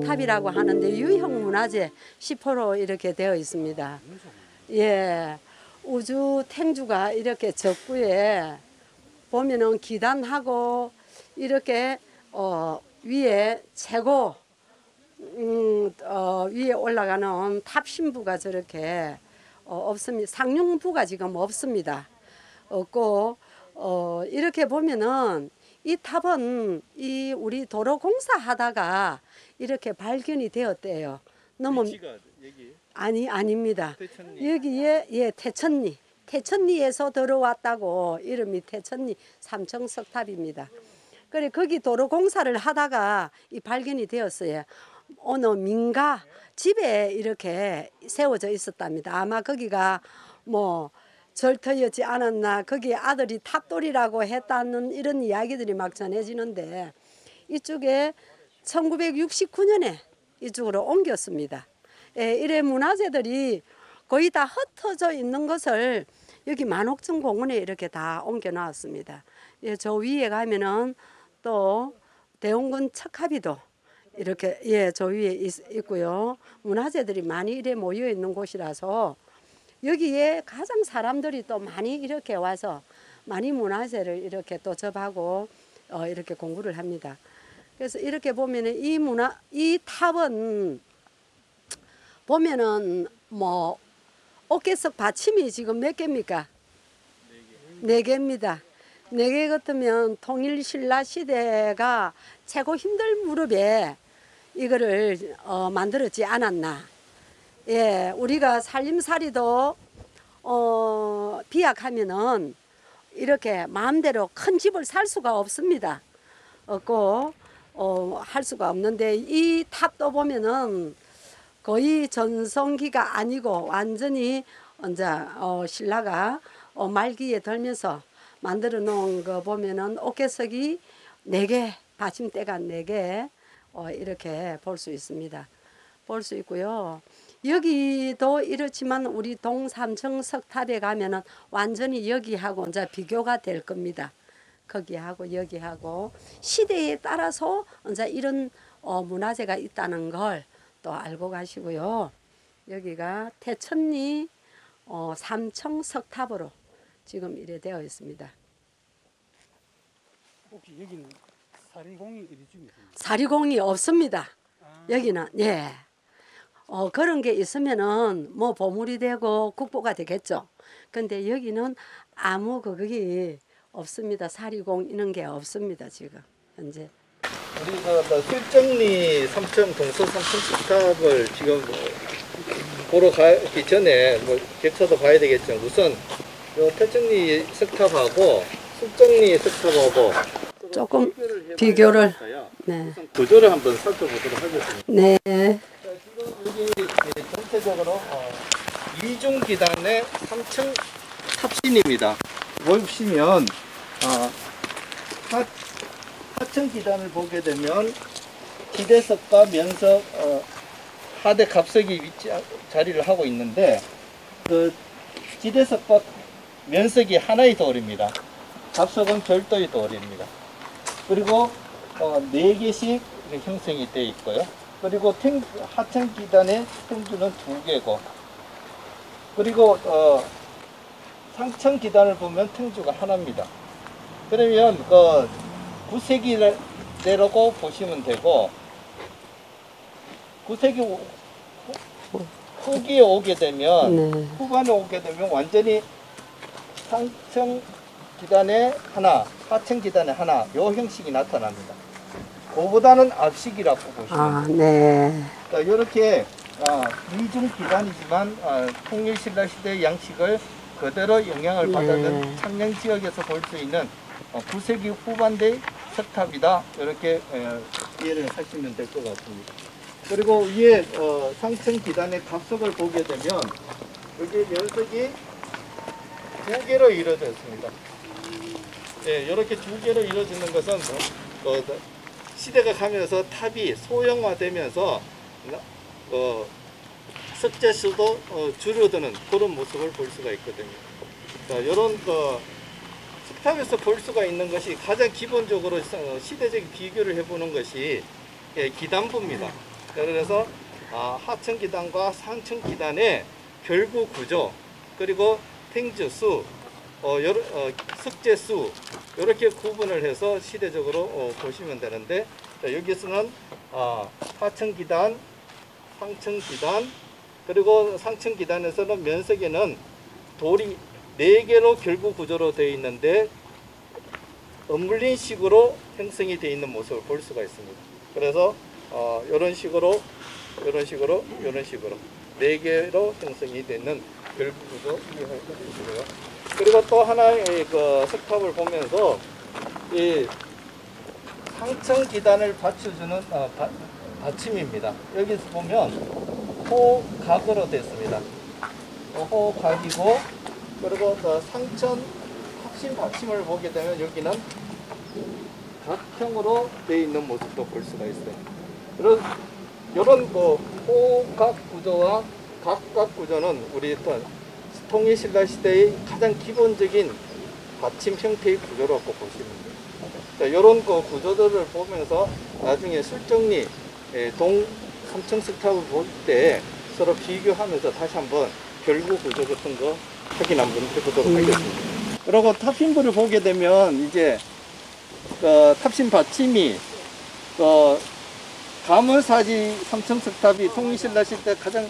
탑이라고 하는데 유형 문화재 10호로 이렇게 되어 있습니다. 예, 우주 탱주가 이렇게 적구에 보면은 기단하고 이렇게 위에 최고 위에 올라가는 탑 신부가 저렇게 없습니다. 상륙부가 지금 없습니다. 없고 이렇게 보면은 이 탑은 이 우리 도로 공사하다가 이렇게 발견이 되었대요. 너무 위치가 여기 아닙니다. 태천리. 여기에 예 태천리에서 들어왔다고 이름이 태천리 3층 석탑입니다. 그래 거기 도로 공사를 하다가 이 발견이 되었어요. 어느 민가 집에 이렇게 세워져 있었답니다. 아마 거기가 뭐 절터였지 않았나, 거기에 아들이 탑돌이라고 했다는 이런 이야기들이 막 전해지는데 이쪽에 1969년에 이쪽으로 옮겼습니다. 예, 이래 문화재들이 거의 다 흩어져 있는 것을 여기 만옥천 공원에 이렇게 다 옮겨 놨습니다. 예, 저 위에 가면은 또 대원군 척합이도 이렇게 예, 저 위에 있고요. 문화재들이 많이 이래 모여 있는 곳이라서 여기에 가장 사람들이 또 많이 이렇게 와서 많이 문화재를 이렇게 또 접하고 이렇게 공부를 합니다. 그래서 이렇게 보면은 이 탑은 보면은 뭐 어깨석 받침이 지금 몇 개입니까? 4개입니다. 4개 같으면 통일 신라 시대가 최고 힘들 무렵에 이거를 만들었지 않았나. 예, 우리가 살림살이도 비약하면은 이렇게 마음대로 큰 집을 살 수가 없습니다. 없고 할 수가 없는데 이 탑도 보면은 거의 전성기가 아니고 완전히 이제 신라가 말기에 들면서 만들어 놓은 거 보면은 어깨석이 4개, 받침대가 4개 이렇게 볼 수 있습니다. 볼 수 있고요. 여기도 이렇지만 우리 동삼층 석탑에 가면은 완전히 여기하고 이제 비교가 될 겁니다. 거기하고 여기하고 시대에 따라서 이제 이런 문화재가 있다는 걸 또 알고 가시고요. 여기가 태천리 3층 석탑으로 지금 이래 되어 있습니다. 혹시 여기는 사리공이 어디 중에 있습니까? 사리공이 없습니다. 여기는 예. 그런 게 있으면은 뭐 보물이 되고 국보가 되겠죠. 근데 여기는 아무 그게 없습니다. 사리공 이런 게 없습니다. 지금 현재. 우리가 실정리 3층 동서 3층 석탑을 지금 보러 가기 전에 뭐 객차도 봐야 되겠지만 우선 요 태천리 석탑하고 실정리 석탑하고 조금 비교를 네. 우선 구조를 한번 살펴보도록 하겠습니다. 네. 자, 지금 여기 전체적으로 이중 기단의 3층 탑신입니다. 보시면 하층 기단을 보게 되면 기대석과 면석, 하대 갑석이 자리를 하고 있는데 그 기대석과 면석이 하나의 돌입니다. 갑석은 별도의 돌입니다. 그리고 4개씩 형성이 되어 있고요. 그리고 하층 기단의 탱주는 2개고 그리고 상층 기단을 보면 탱주가 하나입니다. 그러면 구세기대라고 보시면 되고 9세기 후기에 오게 되면 네. 후반에 오게 되면 완전히 상층 기단에 하나, 하층 기단에 하나 요 형식이 나타납니다. 그보다는 앞식이라고 보시면 됩니다. 네. 이렇게 이중 기단이지만 통일신라 시대의 양식을 그대로 영향을 받았던 창녕 지역에서 볼 수 있는 9세기 후반대 석탑이다. 이렇게 이해를 하시면 될 것 같습니다. 그리고 위에 상층 기단의 갑석을 보게 되면 여기 면석이 2개로 이루어져 있습니다. 예, 이렇게 2개로 이루어지는 것은 시대가 가면서 탑이 소형화되면서 석재 수도 줄어드는 그런 모습을 볼 수가 있거든요. 자, 이런 석탑에서 볼 수가 있는 것이 가장 기본적으로 시대적 비교를 해보는 것이 기단부입니다. 그래서 하층 기단과 상층 기단의 결구 구조, 그리고 탱주수, 석재수 이렇게 구분을 해서 시대적으로 보시면 되는데, 자, 여기서는 하층 기단, 상층 기단, 그리고 상층 기단에서는 면석에는 돌이 4개로 결구 구조로 되어 있는데 엇물린 식으로 형성이 되어 있는 모습을 볼 수가 있습니다. 그래서 이런 식으로 4개로 형성이 되는 결구 구조 이해할 수 있고요. 그리고 또 하나의 그 석탑을 보면서 이 상층 기단을 받쳐주는 받침입니다. 여기서 보면 호각으로 됐습니다. 호각이고, 그리고 상천 탑신 받침을 보게 되면 여기는 각형으로 되어 있는 모습도 볼 수가 있어요. 이런 그 호각 구조와 각각 구조는 우리 통일신라 시대의 가장 기본적인 받침 형태의 구조라고 보시면 돼요. 이런 그 구조들을 보면서 나중에 술정리 동 3층 석탑을 볼 때 서로 비교하면서 다시 한번 결구 구조 같은 거 확인 한번 해보도록 하겠습니다. 그리고 탑신부를 보게 되면 이제 탑신 받침이 가문사지 3층 석탑이 통일신라 시대 가장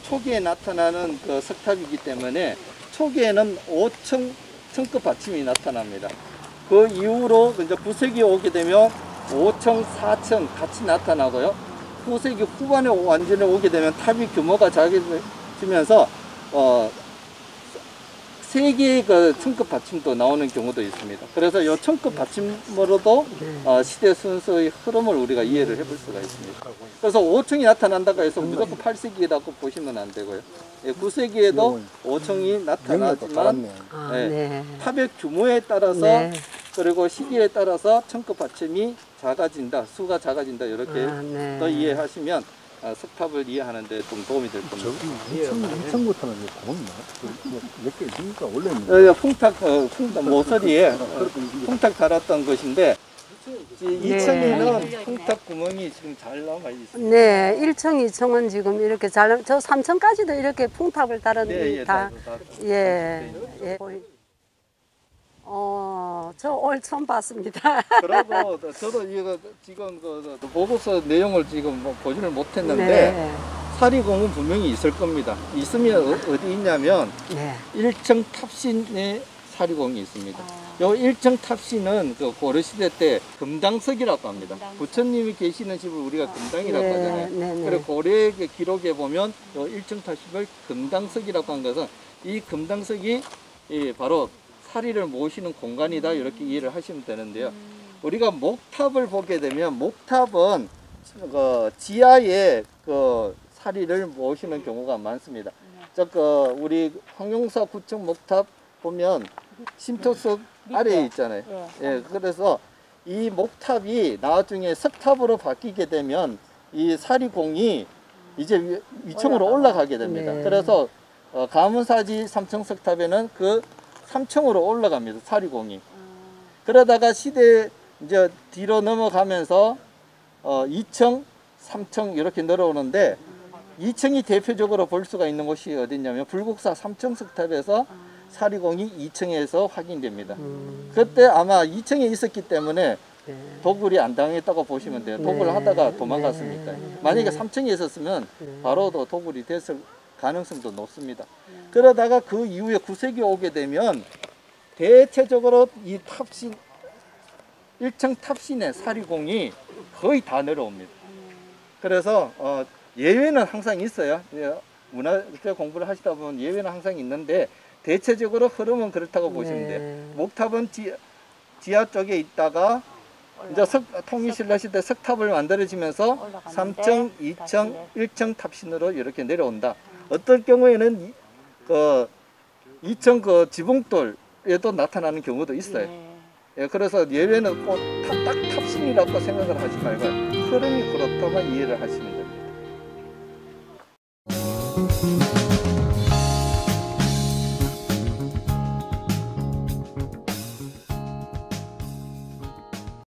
초기에 나타나는 그 석탑이기 때문에 초기에는 5층 층급 받침이 나타납니다. 그 이후로 이제 9세기에 오게 되면 5층, 4층 같이 나타나고요. 9세기 후반에 완전히 오게 되면 탑이 규모가 작아지면서 3개의 그 층급 받침도 나오는 경우도 있습니다. 그래서 이 층급 받침으로도 시대 순서의 흐름을 우리가 이해를 해볼 수가 있습니다. 그래서 5층이 나타난다고 해서 무조건 8세기라고 보시면 안 되고요. 9세기에도 5층이 나타나지만 탑의 규모에 따라서 그리고 시기에 따라서 층급 받침이 작아진다, 수가 작아진다, 이렇게 또 이해하시면 석탑을 이해하는 데 좀 도움이 될 겁니다. 2층부터는 보이나? 몇 개 있으니까 원래는 풍탁 모서리에 풍탁 달았던 것인데 2층에는 풍탁 구멍이 지금 잘 남아 있습니다. 네, 1층, 2층은 지금 이렇게 저 3층까지도 이렇게 풍탑을 달았는데 저 올 처음 봤습니다. 그리고 저도 이거 지금 그 보고서 내용을 지금 보지를 못했는데 사리공은 분명히 있을 겁니다. 있으면 어디 있냐면 1층 탑신에 사리공이 있습니다. 요 1층 탑신은 그 고려시대 때 금당석이라고 합니다. 부처님이 계시는 집을 우리가 금당이라고 하잖아요. 그리고 고려의 기록에 보면 요 1층 탑신을 금당석이라고 한 것은 이 금당석이 바로 사리를 모시는 공간이다, 이렇게 이해를 하시면 되는데요. 우리가 목탑을 보게 되면 목탑은 그 지하에 그 사리를 모시는 경우가 많습니다. 우리 황룡사 구청 목탑 보면 심토석 아래에 있잖아요. 그래서 이 목탑이 나중에 석탑으로 바뀌게 되면 이 사리공이 이제 위층으로 올라가게 됩니다. 그래서 가문사지 3층 석탑에는 그 3층으로 올라갑니다. 사리공이. 그러다가 시대 이제 뒤로 넘어가면서 2층, 3층 이렇게 내려오는데 2층이 대표적으로 볼 수가 있는 곳이 어디냐면 불국사 3층 석탑에서 사리공이 2층에서 확인됩니다. 그때 아마 2층에 있었기 때문에 도굴이 안 당했다고 보시면 돼요. 도굴을 하다가 도망갔으니까. 만약에 3층에 있었으면 바로 도굴이 됐을 가능성도 높습니다. 그러다가 그 이후에 9세기 오게 되면 대체적으로 이 탑신 1층 탑신의 사리공이 거의 다 내려옵니다. 그래서 예외는 항상 있어요. 문화재 공부를 하시다 보면 예외는 항상 있는데 대체적으로 흐름은 그렇다고 보시면 돼요. 목탑은 지하 쪽에 있다가 이제 통일신라 시대 석탑을 만들어지면서 3층, 2층, 1층 탑신으로 이렇게 내려온다. 어떨 경우에는 2층 그 지붕돌에도 나타나는 경우도 있어요. 그래서 예외는 꼭 딱 탑신이라고 생각을 하지 말고 흐름이 그렇다만 이해를 하시면 됩니다.